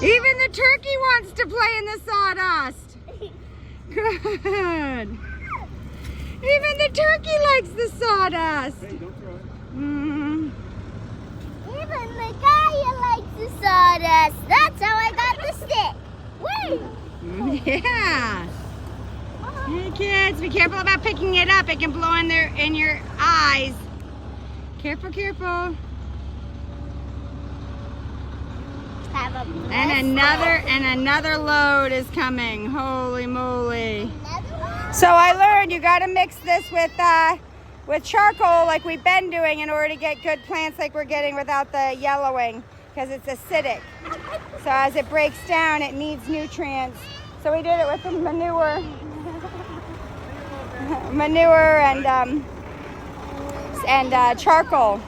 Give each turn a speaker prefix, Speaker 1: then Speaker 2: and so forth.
Speaker 1: Even the turkey wants to play in the sawdust. Good. Even the turkey likes the sawdust.
Speaker 2: Hey, don't throw it.
Speaker 3: Even the guy likes the sawdust. That's how I got the stick. Wait.
Speaker 1: Yeah. Hey kids, be careful about picking it up. It can blow in your eyes. Careful, careful.
Speaker 3: Have a
Speaker 1: And another load is coming. Holy moly. So I learned you gotta mix this with charcoal like we've been doing in order to get good plants like we're getting without the yellowing, because it's acidic. So as it breaks down, it needs nutrients. So we did it with the manure and charcoal.